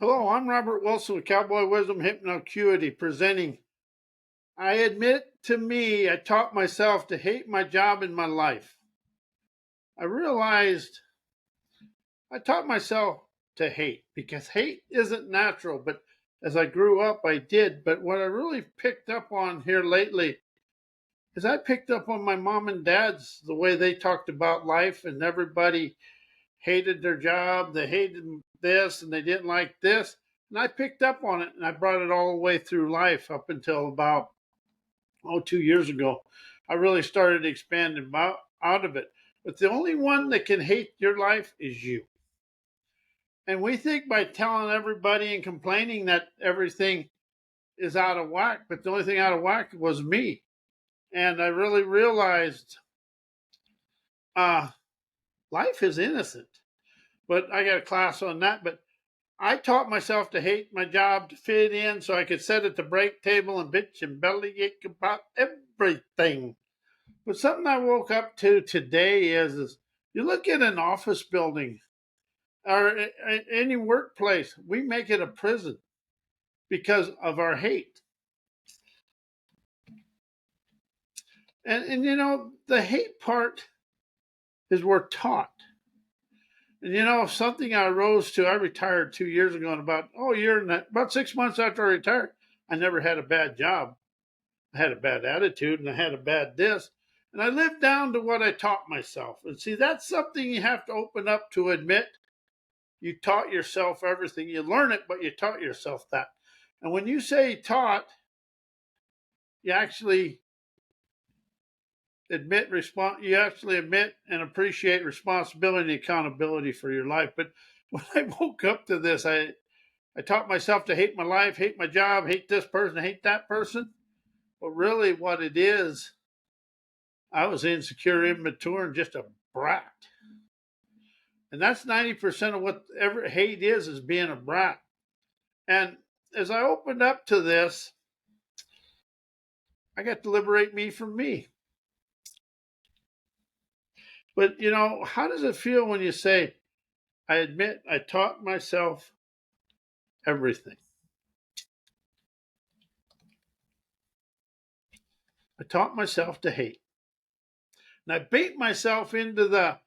Hello, I'm Robert Wilson with Cowboy Wisdom Hypnocuity presenting. I admit to me, I taught myself to hate my job in my life. I realized I taught myself to hate because hate isn't natural, but as I grew up, I did. But what I really picked up on here lately is I picked up on my mom and dad's, the way they talked about life, and everybody hated their job, they hated this, and they didn't like this. And I picked up on it and I brought it all the way through life up until about, 2 years ago. I really started expanding out of it. But the only one that can hate your life is you. And we think by telling everybody and complaining that everything is out of whack, but the only thing out of whack was me. And I really realized uh, life is innocent. But I got a class on that. But I taught myself to hate my job to fit in so I could sit at the break table and bitch and bellyache about everything. But something I woke up to today is you look at an office building or any workplace, we make it a prison because of our hate. And the hate part is we're taught. And something I rose to, I retired 2 years ago, and about 6 months after I retired, I never had a bad job. I had a bad attitude and I had a bad this. And I lived down to what I taught myself. And see, that's something you have to open up to admit. You taught yourself everything. You learn it, but you taught yourself that. And when you say taught, you actually you actually admit and appreciate responsibility and accountability for your life. But when I woke up to this, I taught myself to hate my life, hate my job, hate this person, hate that person. But really what it is, I was insecure, immature, and just a brat. And that's 90% of what hate is being a brat. And as I opened up to this, I got to liberate me from me. But, how does it feel when you say, I admit I taught myself everything? I taught myself to hate. And I bait myself into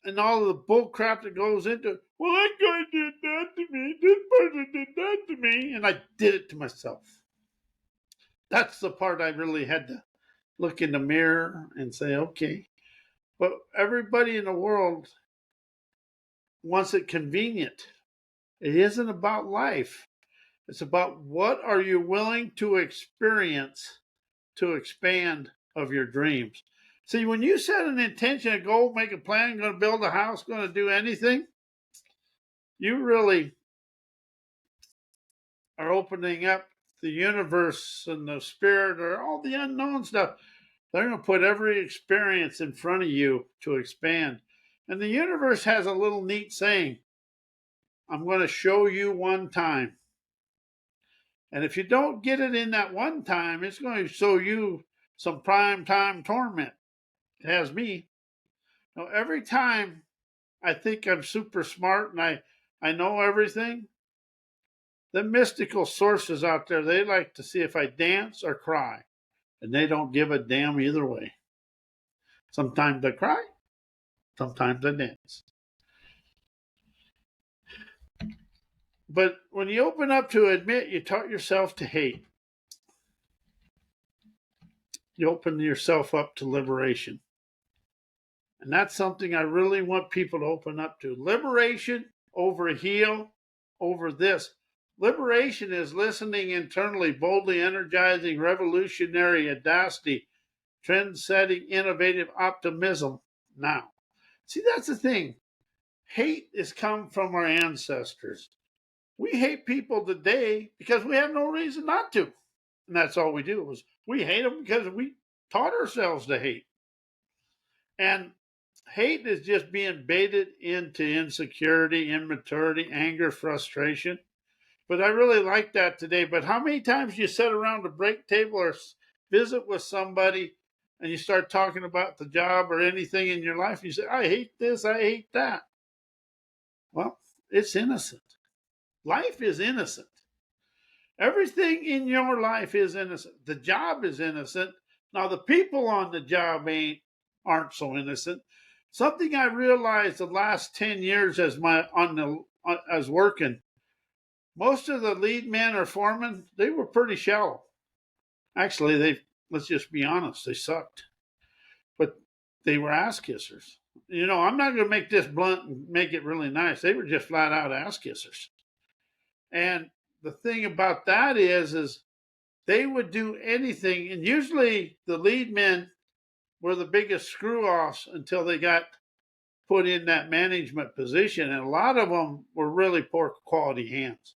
and all of the bull crap that goes into it. Well, that guy did that to me. This person did that to me. And I did it to myself. That's the part I really had to look in the mirror and say, okay. But everybody in the world wants it convenient. It isn't about life. It's about what are you willing to experience to expand of your dreams. See, when you set an intention, a goal, make a plan, going to build a house, going to do anything, you really are opening up the universe and the spirit or all the unknown stuff. They're going to put every experience in front of you to expand. And the universe has a little neat saying, I'm going to show you one time. And if you don't get it in that one time, it's going to show you some prime time torment. It has me. Now, every time I think I'm super smart and I know everything, the mystical sources out there, they like to see if I dance or cry. And they don't give a damn either way. Sometimes I cry, sometimes I dance. But when you open up to admit you taught yourself to hate, you open yourself up to liberation. And that's something I really want people to open up to. Liberation over heal, over this. Liberation is listening internally, boldly energizing, revolutionary audacity, trend setting, innovative optimism now. See, that's the thing. Hate has come from our ancestors. We hate people today because we have no reason not to. And that's all we do is we hate them because we taught ourselves to hate. And hate is just being baited into insecurity, immaturity, anger, frustration. But I really like that today. But how many times you sit around a break table or visit with somebody and you start talking about the job or anything in your life, you say, I hate this, I hate that. Well, it's innocent. Life is innocent. Everything in your life is innocent. The job is innocent. Now the people on the job aren't so innocent. Something I realized the last 10 years as working, most of the lead men or foremen, they were pretty shallow. Actually, let's just be honest, they sucked. But they were ass kissers. I'm not going to make this blunt and make it really nice. They were just flat out ass kissers. And the thing about that is they would do anything. And usually the lead men were the biggest screw offs until they got put in that management position. And a lot of them were really poor quality hands.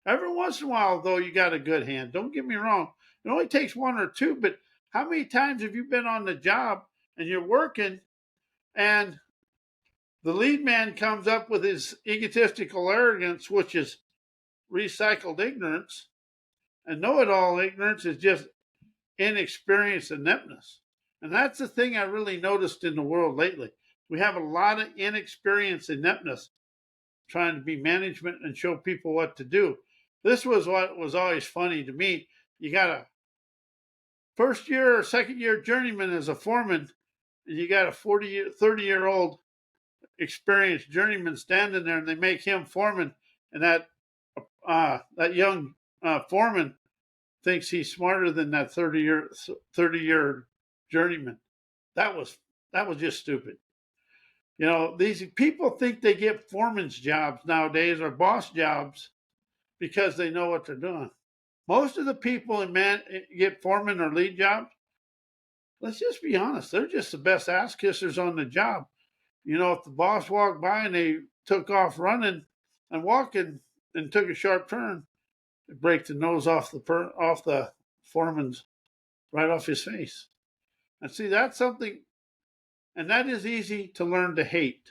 Every once in a while, though, you got a good hand. Don't get me wrong. It only takes one or two, but how many times have you been on the job and you're working and the lead man comes up with his egotistical arrogance, which is recycled ignorance, and know-it-all ignorance is just inexperience and ineptness. And that's the thing I really noticed in the world lately. We have a lot of inexperience and ineptness trying to be management and show people what to do. This was what was always funny to me. You got a first year or second year journeyman as a foreman, and you got a 30-year-old experienced journeyman standing there, and they make him foreman, and that young foreman thinks he's smarter than that 30-year journeyman. That was just stupid. These people think they get foreman's jobs nowadays or boss jobs because they know what they're doing. Most of the people get foreman or lead jobs, let's just be honest, they're just the best ass kissers on the job. If the boss walked by and they took off running and walking and took a sharp turn, they break the nose off the foreman's right off his face. And see, that's something, and that is easy to learn to hate.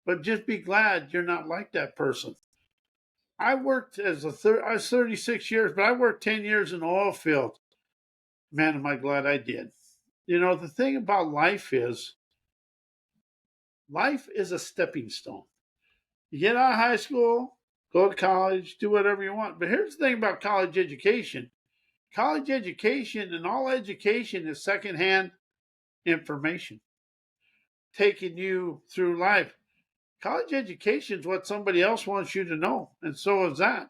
But just be glad you're not like that person. I worked I was 36 years, but I worked 10 years in the oil field. Man, am I glad I did. The thing about life is a stepping stone. You get out of high school, go to college, do whatever you want. But here's the thing about college education. College education and all education is secondhand information, taking you through life. College education is what somebody else wants you to know, and so is that.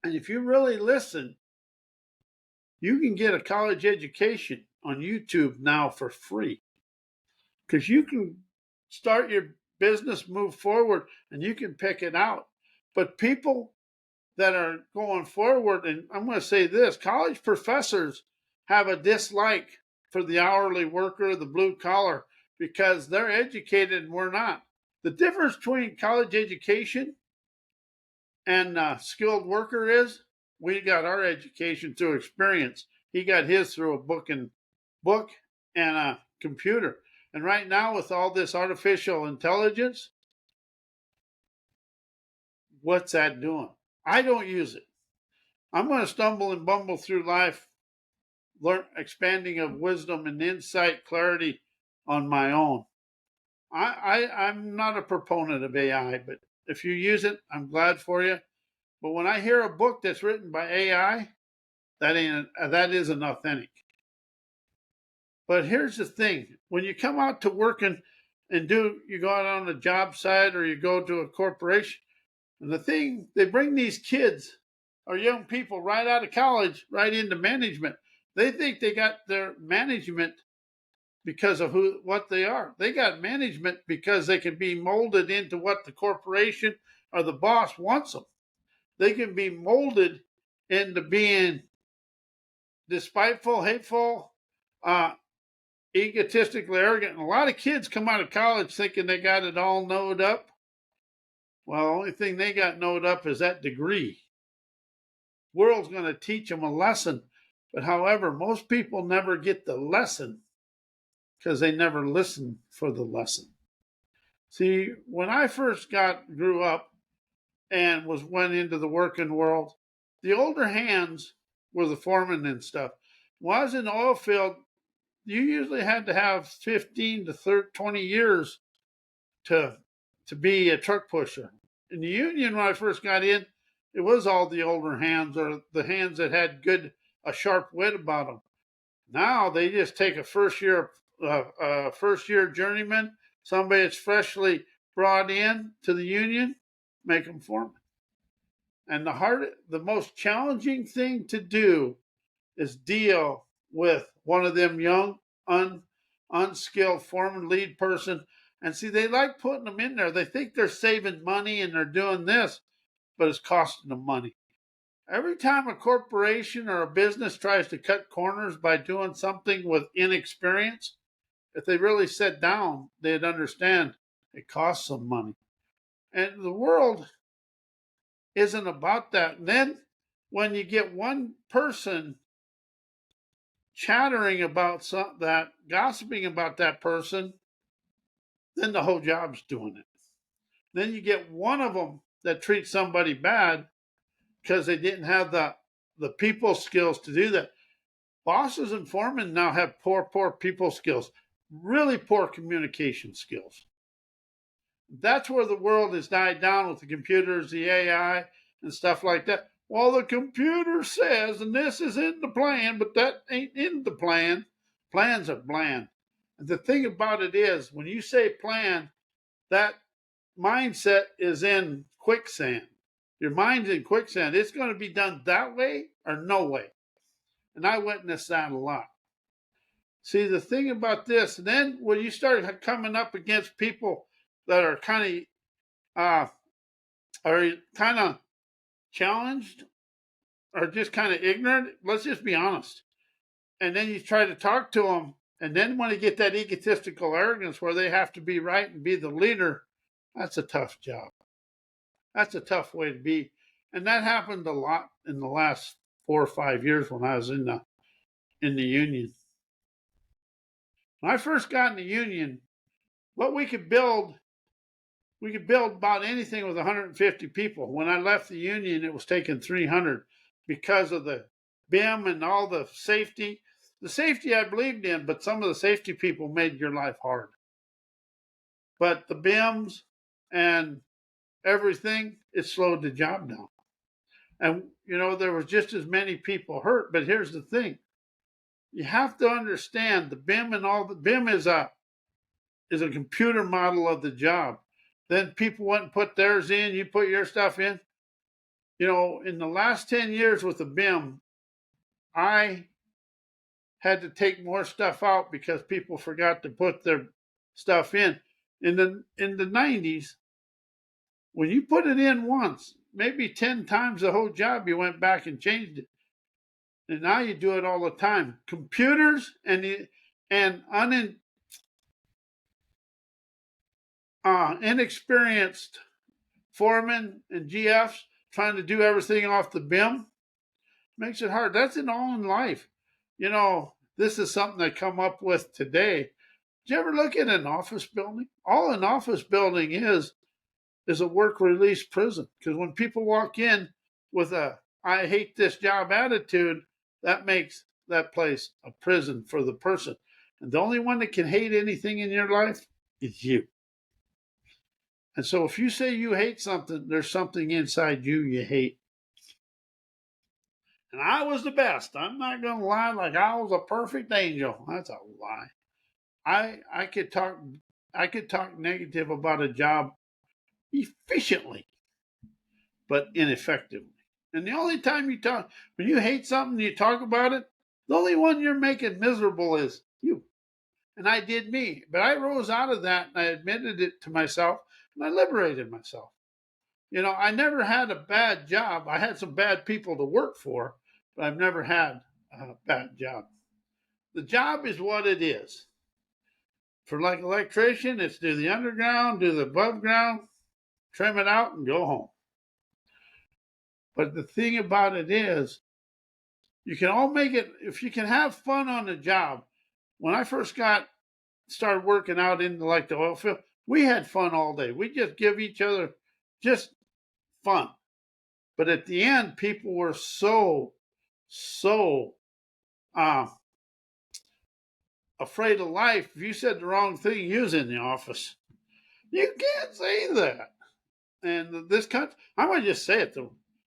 And if you really listen, you can get a college education on YouTube now for free, because you can start your business, move forward, and you can pick it out. But people that are going forward, and I'm going to say this, college professors have a dislike for the hourly worker, the blue collar, because they're educated and we're not. The difference between college education and skilled worker is we got our education through experience. He got his through a book and a computer. And right now, with all this artificial intelligence, what's that doing? I don't use it. I'm going to stumble and bumble through life, expanding of wisdom and insight, clarity on my own. I'm not a proponent of AI, but if you use it, I'm glad for you. But when I hear a book that's written by AI, that isn't authentic. But here's the thing: when you come out to work and you go out on a job site or you go to a corporation, and they bring these kids or young people right out of college right into management. They think they got their management because of what they are. They got management because they can be molded into what the corporation or the boss wants them. They can be molded into being despiteful, hateful, egotistically arrogant. And a lot of kids come out of college thinking they got it all knowed up. Well, the only thing they got knowed up is that degree. World's going to teach them a lesson. But however, most people never get the lesson because they never listen for the lesson. See, when I first grew up and went into the working world, the older hands were the foremen and stuff. When I was in the oil field, you usually had to have 15 to 20 years to be a truck pusher. In the union, when I first got in, it was all the older hands or the hands that had a sharp wit about them. Now they just take a first year journeyman, somebody that's freshly brought in to the union, make them foreman. And the most challenging thing to do is deal with one of them young, unskilled foreman lead person. And see, they like putting them in there. They think they're saving money and they're doing this, but it's costing them money. Every time a corporation or a business tries to cut corners by doing something with inexperience, if they really sat down, they'd understand it costs them money. And the world isn't about that. And then when you get one person chattering about that, gossiping about that person, then the whole job's doing it. Then you get one of them that treats somebody bad because they didn't have the people skills to do that. Bosses and foremen now have poor people skills, really poor communication skills. That's where the world has died down with the computers, the AI, and stuff like that. Well, the computer says, and this is in the plan, but that ain't in the plan. Plans are bland. And the thing about it is, when you say plan, that mindset is in quicksand. Your mind's in quicksand. It's going to be done that way or no way. And I witnessed that a lot. See, the thing about this, and then when you start coming up against people that are kind of challenged or just kind of ignorant, let's just be honest. And then you try to talk to them, and then when they get that egotistical arrogance where they have to be right and be the leader, that's a tough job. That's a tough way to be. And that happened a lot in the last 4 or 5 years when I was in the union. When I first got in the union, what we could build about anything with 150 people. When I left the union, it was taking 300 because of the BIM and all the safety. The safety I believed in, but some of the safety people made your life hard. But the BIMs and everything, it slowed the job down. And, there was just as many people hurt. But here's the thing. You have to understand the BIM and all the BIM is a computer model of the job. Then people went and put theirs in, you put your stuff in. In the last 10 years with the BIM, I had to take more stuff out because people forgot to put their stuff in. In the 90s, when you put it in once, maybe 10 times the whole job, you went back and changed it. And now you do it all the time. Computers and inexperienced foremen and GFs trying to do everything off the BIM makes it hard. That's all in life. This is something I come up with today. Did you ever look at an office building? All an office building is a work release prison. Because when people walk in with a I hate this job attitude, that makes that place a prison for the person. And the only one that can hate anything in your life is you. And so if you say you hate something, there's something inside you hate. And I was the best. I'm not going to lie like I was a perfect angel. That's a lie. I could talk negative about a job efficiently, but ineffectively. And the only time when you hate something, you talk about it, the only one you're making miserable is you. And I did me. But I rose out of that and I admitted it to myself and I liberated myself. I never had a bad job. I had some bad people to work for, but I've never had a bad job. The job is what it is. For like electrician, it's do the underground, do the above ground, trim it out, and go home. But the thing about it is, you can all make it, if you can have fun on the job. When I first started working out in like the oil field, we had fun all day. We just give each other just fun. But at the end, people were so afraid of life. If you said the wrong thing, you was in the office. You can't say that. And this country, I'm going to just say it, the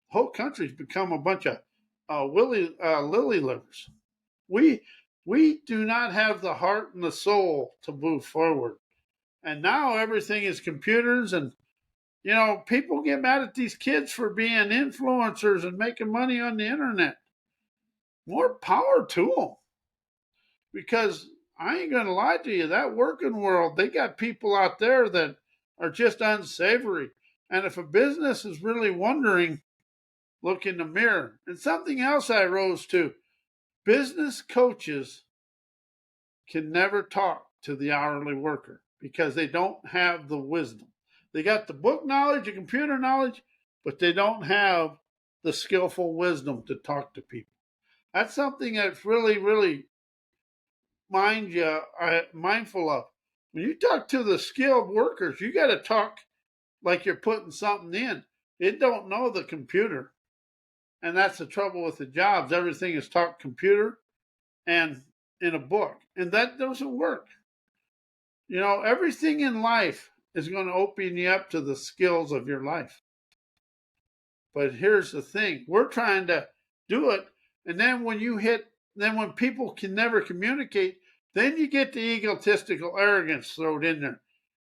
whole country's become a bunch of lily livers. We we do not have the heart and the soul to move forward. And now everything is computers, and people get mad at these kids for being influencers and making money on the internet. More power to them, because I ain't gonna lie to you, that working world, they got people out there that are just unsavory. And if a business is really wondering, look in the mirror. And something else I rose to: business coaches can never talk to the hourly worker because they don't have the wisdom. They got the book knowledge, the computer knowledge, but they don't have the skillful wisdom to talk to people. That's something that's really, really mindful of. When you talk to the skilled workers, you got to talk like you're putting something in. It don't know the computer, and that's the trouble with the jobs. Everything is taught computer and in a book, and that doesn't work. Everything in life is going to open you up to the skills of your life. But here's the thing: we're trying to do it, and then when people can never communicate, then you get the egotistical arrogance thrown in there.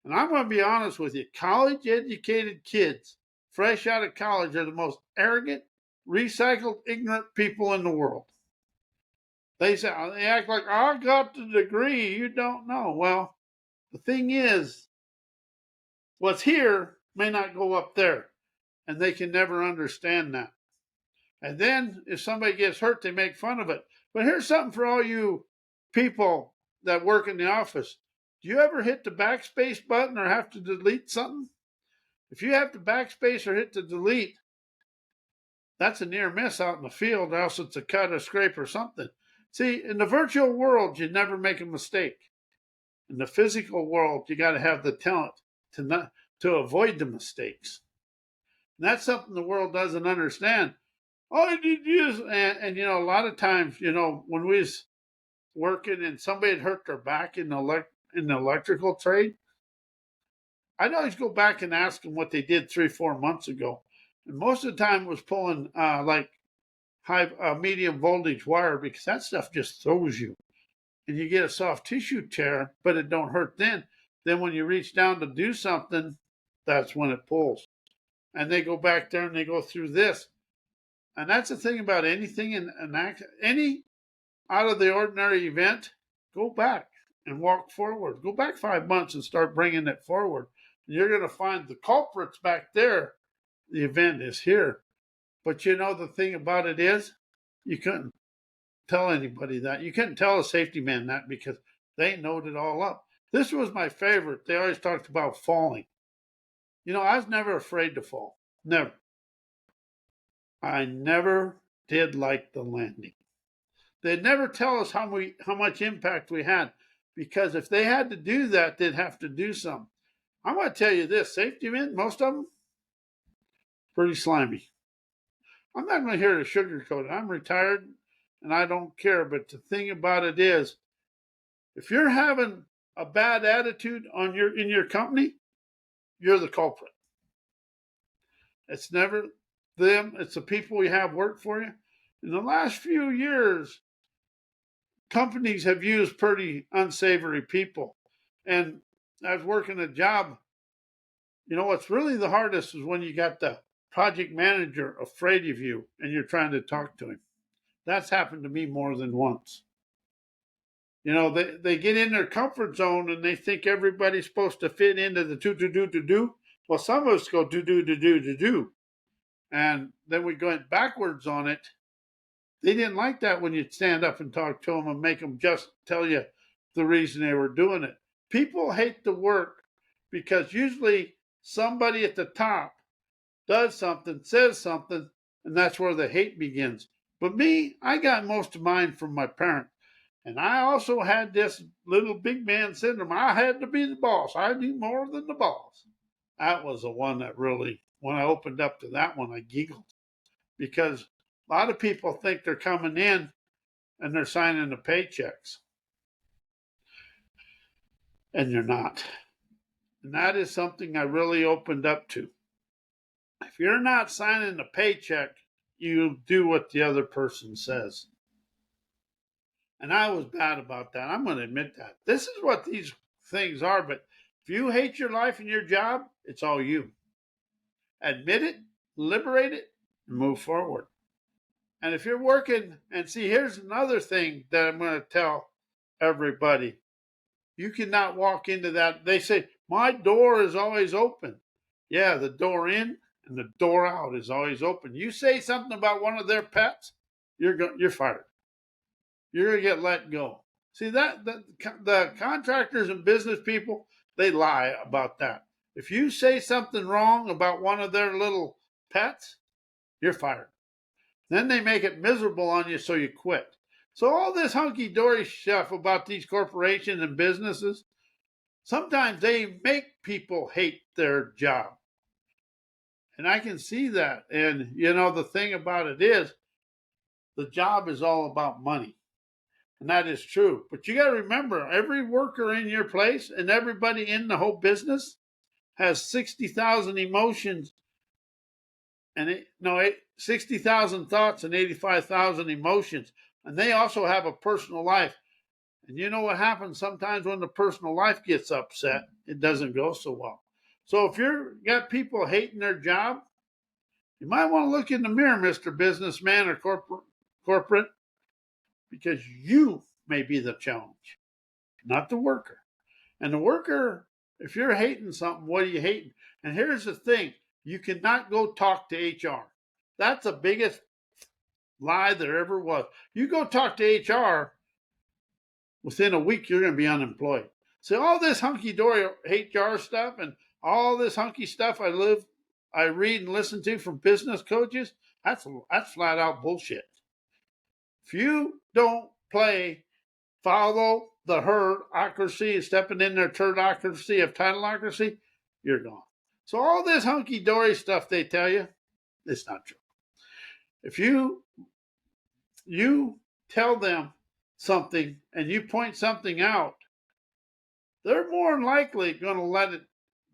And I'm going to be honest with you: college educated kids, fresh out of college, are the most arrogant, recycled, ignorant people in the world. They act like, I got the degree, you don't know. Well, the thing is, what's here may not go up there, and they can never understand that. And then if somebody gets hurt, they make fun of it. But here's something for all you people that work in the office: do you ever hit the backspace button or have to delete something? If you have to backspace or hit the delete, that's a near miss out in the field, or else it's a cut or scrape or something. See, in the virtual world, you never make a mistake. In the physical world, you got to have the talent to avoid the mistakes. And that's something the world doesn't understand. All you need to use, a lot of times, when we was working and somebody had hurt their back in the electrical trade, I'd always go back and ask them what they did 3-4 months ago. And most of the time it was pulling like high medium voltage wire, because that stuff just throws you. And you get a soft tissue tear, but it don't hurt then. Then when you reach down to do something, that's when it pulls. And they go back there and they go through this. And that's the thing about anything in any out of the ordinary event: go back and walk forward. Go back 5 months and start bringing it forward. And you're going to find the culprits back there. The event is here. But the thing about it is, you couldn't tell anybody that. You couldn't tell a safety man that, because they knowed it all up. This was my favorite. They always talked about falling. I was never afraid to fall. Never. I never did like the landing. They'd never tell us how much impact we had, because if they had to do that, they'd have to do something. I'm going to tell you this: safety men, most of them, pretty slimy. I'm not going to hear to sugarcoat it. I'm retired and I don't care. But the thing about it is, if you're having a bad attitude in your company, you're the culprit. It's never them, it's the people you have work for you. In the last few years, companies have used pretty unsavory people. And I was working a job. What's really the hardest is when you got the project manager afraid of you and you're trying to talk to him. That's happened to me more than once. They get in their comfort zone and they think everybody's supposed to fit into the do. Well, some of us go do. And then we go backwards on it. They didn't like that when you'd stand up and talk to them and make them just tell you the reason they were doing it. People hate the work because usually somebody at the top does something, says something, and that's where the hate begins. But me, I got most of mine from my parents. And I also had this little big man syndrome. I had to be the boss. I knew more than the boss. That was the one that really, when I opened up to that one, I giggled. Because a lot of people think they're coming in and they're signing the paychecks. And you're not. And that is something I really opened up to. If you're not signing the paycheck, you do what the other person says. And I was bad about that. I'm going to admit that. This is what these things are. But if you hate your life and your job, it's all you. Admit it, liberate it, and move forward. And if you're working, and see, here's another thing that I'm going to tell everybody. You cannot walk into that. They say, my door is always open. Yeah, the door in and the door out is always open. You say something about one of their pets, you're fired. You're going to get let go. See, the contractors and business people, they lie about that. If you say something wrong about one of their little pets, you're fired. Then they make it miserable on you, so you quit. So all this hunky-dory stuff about these corporations and businesses, sometimes they make people hate their job. And I can see that. And, the thing about it is, the job is all about money. And that is true. But you got to remember, every worker in your place and everybody in the whole business has 60,000 emotions and 60,000 thoughts and 85,000 emotions. And they also have a personal life. And you know what happens sometimes when the personal life gets upset? It doesn't go so well. So if you've got people hating their job, you might want to look in the mirror, Mr. Businessman or corporate, because you may be the challenge, not the worker. And the worker, if you're hating something, what are you hating? And here's the thing, you cannot go talk to HR. That's the biggest lie there ever was. You go talk to HR, within a week, you're going to be unemployed. So all this hunky-dory HR stuff and all this hunky stuff I read and listen to from business coaches, that's flat out bullshit. If you don't follow the herdocracy, stepping in their turdocracy of titleocracy, you're gone. So all this hunky-dory stuff they tell you, it's not true. If you tell them something and you point something out, they're more than likely going to let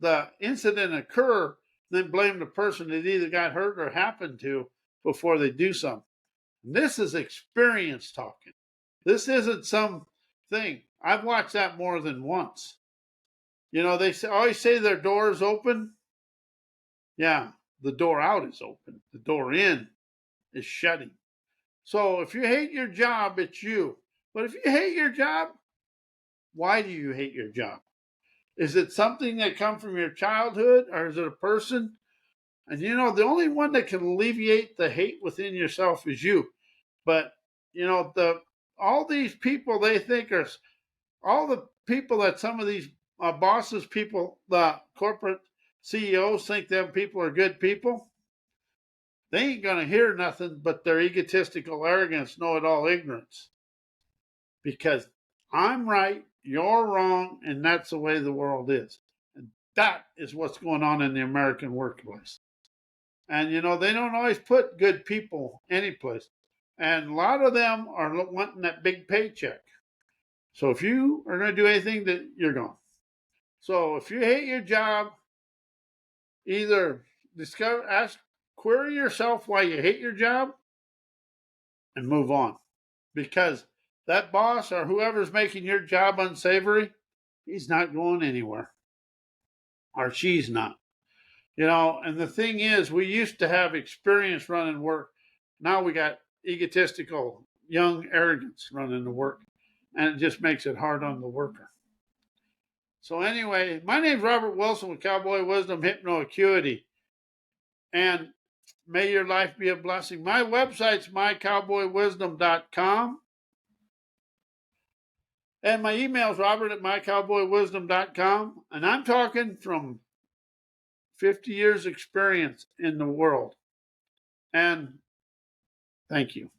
the incident occur than blame the person that either got hurt or happened to before they do something. And this is experience talking. This isn't some thing. I've watched that more than once. They always say their door is open. Yeah, the door out is open. The door in is shutting. So if you hate your job, it's you. But if you hate your job, why do you hate your job? Is it something that comes from your childhood, or is it a person? And the only one that can alleviate the hate within yourself is you. But all these people they think are all the people that some of these bosses, people, the corporate CEOs think them people are good people. They ain't gonna hear nothing but their egotistical arrogance, know-it-all ignorance. Because I'm right, you're wrong, and that's the way the world is. And that is what's going on in the American workplace. And, they don't always put good people anyplace. And a lot of them are wanting that big paycheck. So if you are going to do anything, that you're gone. So if you hate your job, either query yourself why you hate your job and move on. Because that boss or whoever's making your job unsavory, he's not going anywhere. Or she's not. And the thing is, we used to have experience running work. Now we got egotistical, young arrogance running the work. And it just makes it hard on the worker. So anyway, my name's Robert Wilson with Cowboy Wisdom Hypno Acuity. And may your life be a blessing. My website's mycowboywisdom.com. And my email's robert@mycowboywisdom.com. And I'm talking from 50 years experience in the world. And thank you.